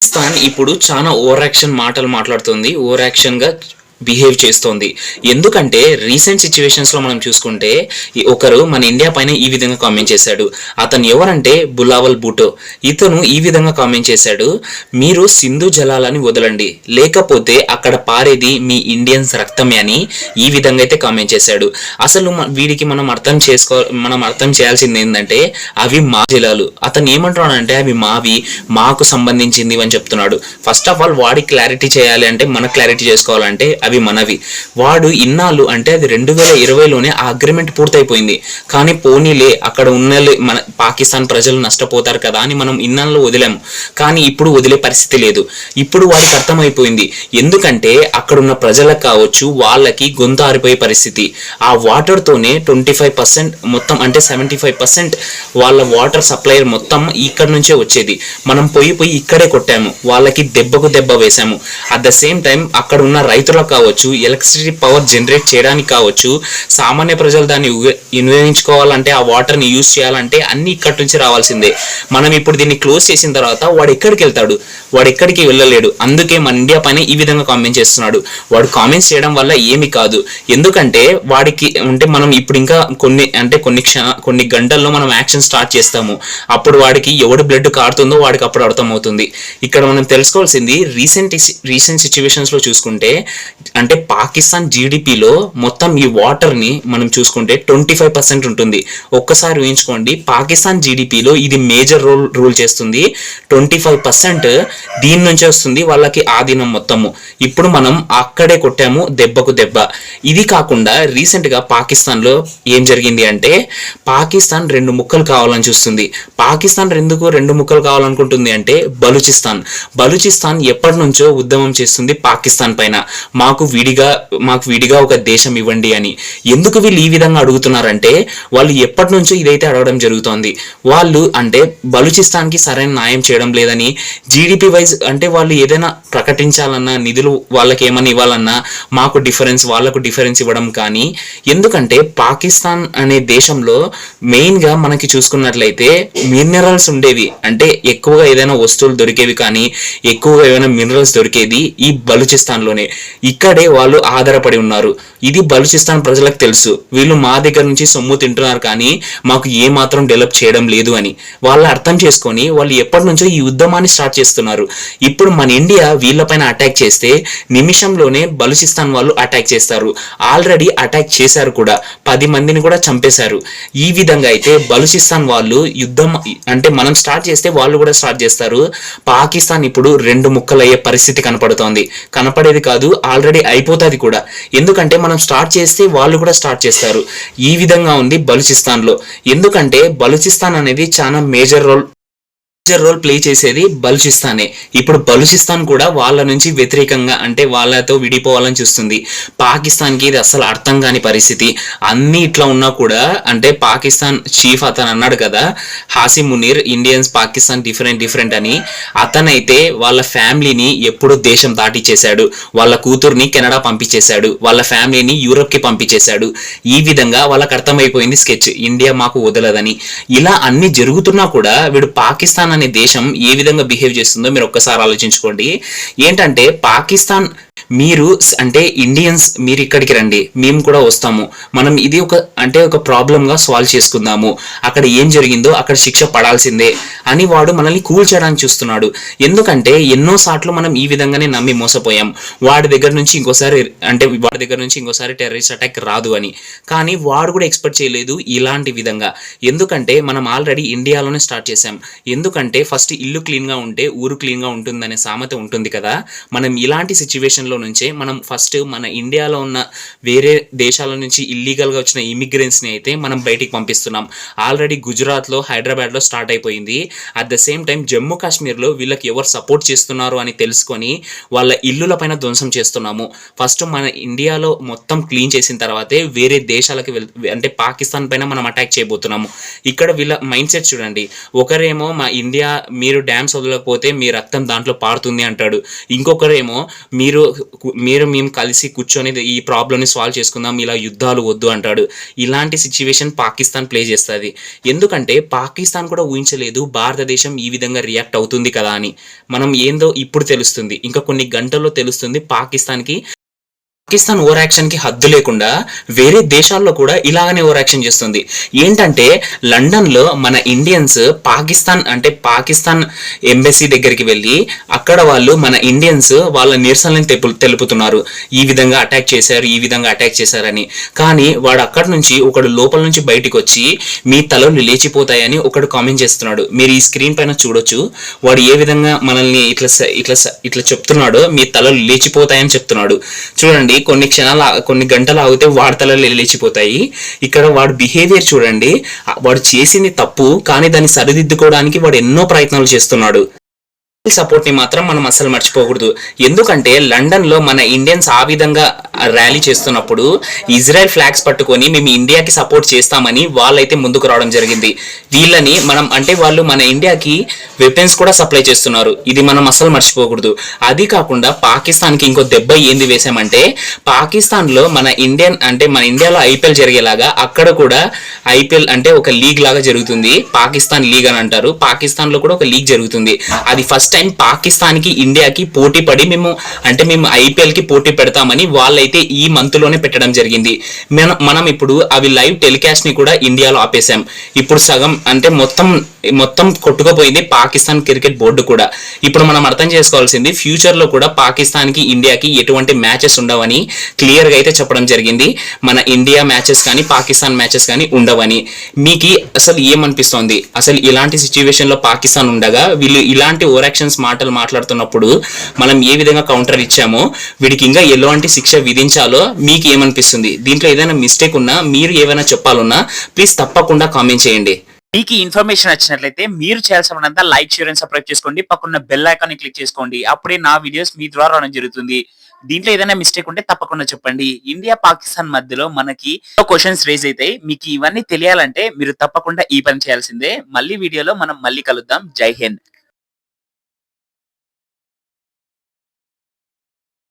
పాకిస్తాన్ ఇప్పుడు చాలా over action మాటలు మాట్లాడుతుంది. ఓవర్ యాక్షన్ గా బిహేవ్ చేస్తోంది. ఎందుకంటే రీసెంట్ సిచ్యువేషన్స్ లో మనం చూసుకుంటే ఒకరు మన ఇండియా పైన ఈ విధంగా కామెంట్ చేశాడు. అతను ఎవరంటే బులావల్ భూటో. ఇతను ఈ విధంగా కామెంట్ చేశాడు, మీరు సింధు జలాలని వదలండి, లేకపోతే అక్కడ పారేది మీ ఇండియన్స్ రక్తమే అని ఈ విధంగా అయితే కామెంట్ చేశాడు. అసలు వీడికి మనం అర్థం చేయాల్సింది ఏంటంటే అవి మా జలాలు. అతను ఏమంటున్నాడంటే అవి మావి, మాకు సంబంధించింది అని చెప్తున్నాడు. ఫస్ట్ ఆఫ్ ఆల్ వాడి క్లారిటీ చేయాలి అంటే, మన క్లారిటీ చేసుకోవాలంటే అవి మనవి. వాడు ఇన్నాళ్ళు అంటే అది 2020లోనే ఆ అగ్రిమెంట్ పూర్తయిపోయింది. కానీ పోనీలే అక్కడ ఉన్న మన పాకిస్తాన్ ప్రజలు నష్టపోతారు కదా అని మనం ఇన్నాళ్ళు వదిలాము. కానీ ఇప్పుడు వదిలే పరిస్థితి లేదు. ఇప్పుడు వాడికి అర్థమైపోయింది. ఎందుకంటే అక్కడ ఉన్న ప్రజలకు కావచ్చు, వాళ్ళకి గొంతు ఆరిపోయే పరిస్థితి. ఆ వాటర్తోనే 25% మొత్తం అంటే 75% వాళ్ళ వాటర్ సప్లైర్ మొత్తం ఇక్కడ నుంచే వచ్చేది. మనం పోయి ఇక్కడే కొట్టాము, వాళ్ళకి దెబ్బకు దెబ్బ వేసాము. అట్ ద సేమ్ టైం అక్కడ ఉన్న రైతులకు కావచ్చు, ఎలక్ట్రిసిటీ పవర్ జనరేట్ చేయడానికి కావచ్చు, సామాన్య ప్రజలు దాన్ని వినియోగించుకోవాలంటే, ఆ వాటర్ని యూజ్ చేయాలంటే అన్ని ఇక్కడి నుంచి రావాల్సిందే. మనం ఇప్పుడు దీన్ని క్లోజ్ చేసిన తర్వాత వాడు ఎక్కడికి వెళ్తాడు? వాడు ఎక్కడికి వెళ్ళలేడు. అందుకే మన ఇండియా పైన ఈ విధంగా కామెంట్ చేస్తున్నాడు. వాడు కామెంట్స్ చేయడం వల్ల ఏమి కాదు. ఎందుకంటే వాడికి అంటే మనం ఇప్పుడు ఇంకా కొన్ని గంటల్లో మనం యాక్షన్ స్టార్ట్ చేస్తాము. అప్పుడు వాడికి ఎవడు బ్లడ్ కారుతుందో వాడికి అప్పుడు అర్థమవుతుంది. ఇక్కడ మనం తెలుసుకోవాల్సింది రీసెంట్ సిచ్యువేషన్స్ లో చూసుకుంటే అంటే పాకిస్తాన్ జీడిపిలో మొత్తం ఈ వాటర్ని మనం చూసుకుంటే 25% ఉంటుంది. ఒక్కసారి ఊహించుకోండి, పాకిస్తాన్ జీడిపిలో ఇది మేజర్ రూల్ చేస్తుంది. 25% దీని నుంచే వస్తుంది వాళ్ళకి ఆధీనం మొత్తము. ఇప్పుడు మనం అక్కడే కొట్టాము దెబ్బకు దెబ్బ. ఇది కాకుండా రీసెంట్గా పాకిస్తాన్లో ఏం జరిగింది అంటే, పాకిస్తాన్ 2 ముక్కలు కావాలని చూస్తుంది. పాకిస్తాన్ ఎందుకు 2 ముక్కలు కావాలనుకుంటుంది అంటే, బలూచిస్తాన్ ఎప్పటి నుంచో ఉద్యమం చేస్తుంది పాకిస్తాన్ పైన, మాకు విడిగా ఒక దేశం ఇవ్వండి అని. ఎందుకు వీళ్ళు ఈ విధంగా అడుగుతున్నారంటే, వాళ్ళు ఎప్పటి నుంచో ఇదైతే అడగడం జరుగుతోంది. వాళ్ళు అంటే బలూచిస్తాన్కి సరైన న్యాయం చేయడం లేదని, జీడిపి వైజ్ అంటే వాళ్ళు ఏదైనా ప్రకటించాలన్నా, నిధులు వాళ్ళకి ఏమన్నా ఇవ్వాలన్నా మాకు డిఫరెన్స్, వాళ్ళకు డిఫరెన్స్ ఇవ్వడం కానీ. ఎందుకంటే పాకిస్తాన్ అనే దేశంలో మెయిన్గా మనకి చూసుకున్నట్లయితే మినరల్స్ ఉండేవి, అంటే ఎక్కువగా ఏదైనా వస్తువులు దొరికేవి కానీ, ఎక్కువగా ఏదైనా మినరల్స్ దొరికేది ఈ బలూచిస్తాన్లోనే. ఇక్కడే వాళ్ళు ఆధారపడి ఉన్నారు. ఇది బలూచిస్తాన్ ప్రజలకు తెలుసు. వీళ్ళు మా దగ్గర నుంచి సొమ్ము తింటున్నారు కానీ మాకు ఏ మాత్రం డెవలప్ చేయడం లేదు అని వాళ్ళు అర్థం చేసుకొని వాళ్ళు ఎప్పటి నుంచో ఈ ఉద్యమాన్ని స్టార్ట్ చేస్తున్నారు. ఇప్పుడు మన ఇండియా వీళ్ళపైన అటాక్ చేస్తే నిమిషంలోనే బలూచిస్తాన్ వాళ్ళు అటాక్ చేస్తారు. ఆల్రెడీ అటాక్ చేశారు కూడా, 10 మందిని కూడా చంపేశారు. ఈ విధంగా అయితే బలూచిస్తాన్ వాళ్ళు యుద్ధం అంటే మనం స్టార్ట్ చేస్తే వాళ్ళు కూడా స్టార్ట్ చేస్తారు. పాకిస్తాన్ ఇప్పుడు 2 ముక్కలయ్యే పరిస్థితి కనపడేది కాదు, ఆల్రెడీ అయిపోతుంది కూడా. ఎందుకంటే మనం స్టార్ట్ చేస్తే వాళ్ళు కూడా స్టార్ట్ చేస్తారు. ఈ విధంగా ఉంది బలూచిస్తాన్లో. ఎందుకంటే బలూచిస్తాన్ అనేది చాలా మేజర్ రోల్ ప్లే చేసేది బలూచిస్తానే. ఇప్పుడు బలూచిస్తాన్ కూడా వాళ్ళ నుంచి వ్యతిరేకంగా అంటే వాళ్ళతో విడిపోవాలని చూస్తుంది. పాకిస్తాన్కి ఇది అసలు అర్థం కాని పరిస్థితి. అన్ని ఇట్లా ఉన్నా కూడా అంటే పాకిస్తాన్ చీఫ్ అతను అన్నాడు కదా, హాసిమ్ మునీర్, ఇండియన్స్ పాకిస్తాన్ డిఫరెంట్ అని. అతనైతే వాళ్ళ ఫ్యామిలీని ఎప్పుడో దేశం దాటిచ్చేశాడు, వాళ్ళ కూతుర్ని కెనడా పంపించేశాడు, వాళ్ళ ఫ్యామిలీని యూరోప్కి పంపించేశాడు. ఈ విధంగా వాళ్ళకి అర్థమైపోయింది స్కెచ్, ఇండియా మాకు వదలదని. ఇలా అన్ని జరుగుతున్నా కూడా వీడు పాకిస్తాన్ అనే దేశం ఏ విధంగా బిహేవ్ చేస్తుందో మీరు ఒక్కసారి ఆలోచించుకోండి. ఏంటంటే పాకిస్తాన్ మీరు అంటే ఇండియన్స్ మీరు ఇక్కడికి రండి, మేము కూడా వస్తాము, మనం ఇది ఒక ప్రాబ్లంగా సాల్వ్ చేసుకుందాము, అక్కడ ఏం జరిగిందో అక్కడ శిక్ష పడాల్సిందే అని వాడు మనల్ని కూల్ చేయడానికి చూస్తున్నాడు. ఎందుకంటే ఎన్నోసార్లు మనం ఈ విధంగానే నమ్మి మోసపోయాం. వాడి దగ్గర నుంచి ఇంకోసారి టెర్రరిస్ట్ అటాక్ రాదు అని. కానీ వాడు కూడా ఎక్స్పెక్ట్ చేయలేదు ఇలాంటి విధంగా. ఎందుకంటే మనం ఆల్రెడీ ఇండియాలోనే స్టార్ట్ చేసాం. ఎందుకంటే ఫస్ట్ ఇల్లు క్లీన్గా ఉంటే ఊరు క్లీన్గా ఉంటుందనే సామెత ఉంటుంది కదా. మనం ఇలాంటి సిచ్యువేషన్లో నుంచే మనం ఫస్ట్ మన ఇండియాలో ఉన్న వేరే దేశాల నుంచి ఇల్లీగల్గా వచ్చిన ఇమిగ్రెంట్స్ని అయితే మనం బయటికి పంపిస్తున్నాం. ఆల్రెడీ గుజరాత్లో, హైదరాబాద్లో స్టార్ట్ అయిపోయింది. At the same time Jammu కాశ్మీర్లో వీళ్ళకి ఎవరు సపోర్ట్ చేస్తున్నారు అని తెలుసుకొని వాళ్ళ ఇల్లుల పైన ధ్వంసం చేస్తున్నాము. ఫస్ట్ మన ఇండియాలో మొత్తం క్లీన్ చేసిన తర్వాతే వేరే దేశాలకి అంటే పాకిస్తాన్ పైన మనం అటాక్ చేయబోతున్నాము. ఇక్కడ వీళ్ళ మైండ్ సెట్ చూడండి. ఒకరేమో మా ఇండియా మీరు డ్యామ్స్ వదలకపోతే మీ రక్తం దాంట్లో పారుతుంది అంటాడు, ఇంకొకరేమో మీరు మేము కలిసి కూర్చొని ఈ ప్రాబ్లమ్ని సాల్వ్ చేసుకుందాం, ఇలా యుద్ధాలు వద్దు అంటాడు. ఇలాంటి సిచ్యువేషన్ పాకిస్తాన్ ప్లే చేస్తుంది. ఎందుకంటే పాకిస్తాన్ కూడా ఊహించలేదు భారతదేశం ఈ విధంగా రియాక్ట్ అవుతుంది కదా అని. మనం ఏందో ఇప్పుడు తెలుస్తుంది, ఇంకా కొన్ని గంటల్లో తెలుస్తుంది. పాకిస్తాన్ ఓవర్ యాక్షన్ కి హద్దు లేకుండా వేరే దేశాల్లో కూడా ఇలాగనే ఓవర్ యాక్షన్ చేస్తుంది. ఏంటంటే లండన్ లో మన ఇండియన్స్ పాకిస్తాన్ ఎంబసీ దగ్గరికి వెళ్ళి అక్కడ వాళ్ళు మన ఇండియన్స్ వాళ్ళ నిరసనలను తెలుపుతున్నారు. ఈ విధంగా అటాక్ చేశారని. కానీ వాడు అక్కడి నుంచి ఒకడు లోపల నుంచి బయటికి వచ్చి మీ తలలు లేచిపోతాయని ఒకడు కామెంట్ చేస్తున్నాడు. మీరు ఈ స్క్రీన్ పైన చూడొచ్చు. వాడు ఏ విధంగా మనల్ని ఇట్లా చెప్తున్నాడో, మీ తలలు లేచిపోతాయని చెప్తున్నాడు. చూడండి, కొన్ని గంటలు ఆగితే వాడి తలలు లేచిపోతాయి. ఇక్కడ వాడు బిహేవియర్ చూడండి. వాడు చేసింది తప్పు, కానీ దాన్ని సరిదిద్దుకోవడానికి వాడు ఎన్నో ప్రయత్నాలు చేస్తున్నాడు. సపోర్ట్ ని మాత్రం మనం అసలు మర్చిపోకూడదు. ఎందుకంటే లండన్ లో మన ఇండియన్స్ ఆ విధంగా ర్యాలీ చేస్తున్నప్పుడు ఇజ్రాయెల్ ఫ్లాగ్స్ పట్టుకొని మేము ఇండియాకి సపోర్ట్ చేస్తామని వాళ్ళైతే ముందుకు రావడం జరిగింది. వీళ్ళని వాళ్ళు మన ఇండియాకి వెపన్స్ కూడా సప్లై చేస్తున్నారు. ఇది మనం అసలు మర్చిపోకూడదు. అది కాకుండా పాకిస్తాన్ కి ఇంకో దెబ్బ ఏంది వేసామంటే, పాకిస్తాన్ లో మన ఇండియాలో ఐపీఎల్ జరిగేలాగా అక్కడ కూడా ఐపీఎల్ అంటే ఒక లీగ్ లాగా జరుగుతుంది. పాకిస్తాన్ లీగ్ అని అంటారు. పాకిస్తాన్ లో కూడా ఒక లీగ్ జరుగుతుంది. అది ఫస్ట్ టైం పాకిస్తాన్ కి ఇండియాకి పోటీ పడి మేము ఐపీఎల్ కి పోటీ పెడతామని వాళ్ళైతే ఈ మంత్ లోనే పెట్టడం జరిగింది. మనం ఇప్పుడు అవి లైవ్ టెలికాస్ట్ ని కూడా ఇండియాలో ఆపేసాం. ఇప్పుడు సగం మొత్తం కొట్టుకుపోయింది పాకిస్తాన్ క్రికెట్ బోర్డు కూడా. ఇప్పుడు మనం అర్థం చేసుకోవాల్సింది, ఫ్యూచర్ లో కూడా పాకిస్తాన్ కి ఇండియాకి ఎటువంటి మ్యాచెస్ ఉండవని క్లియర్ గా అయితే చెప్పడం జరిగింది. మన ఇండియా మ్యాచెస్ కానీ పాకిస్తాన్ మ్యాచెస్ కానీ ఉండవని. మీకు అసలు ఏమనిపిస్తోంది? అసలు ఇలాంటి సిచ్యువేషన్ లో పాకిస్తాన్ ఉండగా వీళ్ళు ఇలాంటి ఓవర్ యాక్షన్స్ మాటలు మాట్లాడుతున్నప్పుడు మనం ఏ విధంగా కౌంటర్ ఇచ్చామో, వీడికి ఇంకా ఎలాంటి శిక్ష విధించాలో మీకు ఏమనిపిస్తుంది? దీంట్లో ఏదైనా మిస్టేక్ ఉన్నా, మీరు ఏమైనా చెప్పాలన్నా ప్లీజ్ తప్పకుండా కామెంట్ చేయండి. మీకు ఈ ఇన్ఫర్మేషన్ వచ్చినట్లయితే మీరు చేయాల్సినంత లైక్, షేర్ అండ్ సబ్స్క్రైబ్ చేసుకోండి. పక్కన బెల్ ఐకాన్ ని క్లిక్ చేసుకోండి. అప్పుడే నా వీడియోస్ మీ ద్వారా రావడం జరుగుతుంది. దీంట్లో ఏదైనా మిస్టేక్ ఉంటే తప్పకుండా చెప్పండి. ఇండియా పాకిస్తాన్ మధ్యలో మనకి క్వశ్చన్స్ రేజ్ అవుతాయి. మీకు ఇవన్నీ తెలియాలంటే మీరు తప్పకుండా ఈ పని చేయాల్సిందే. మళ్ళీ వీడియోలో మనం మళ్ళీ కలుద్దాం. జై హింద్.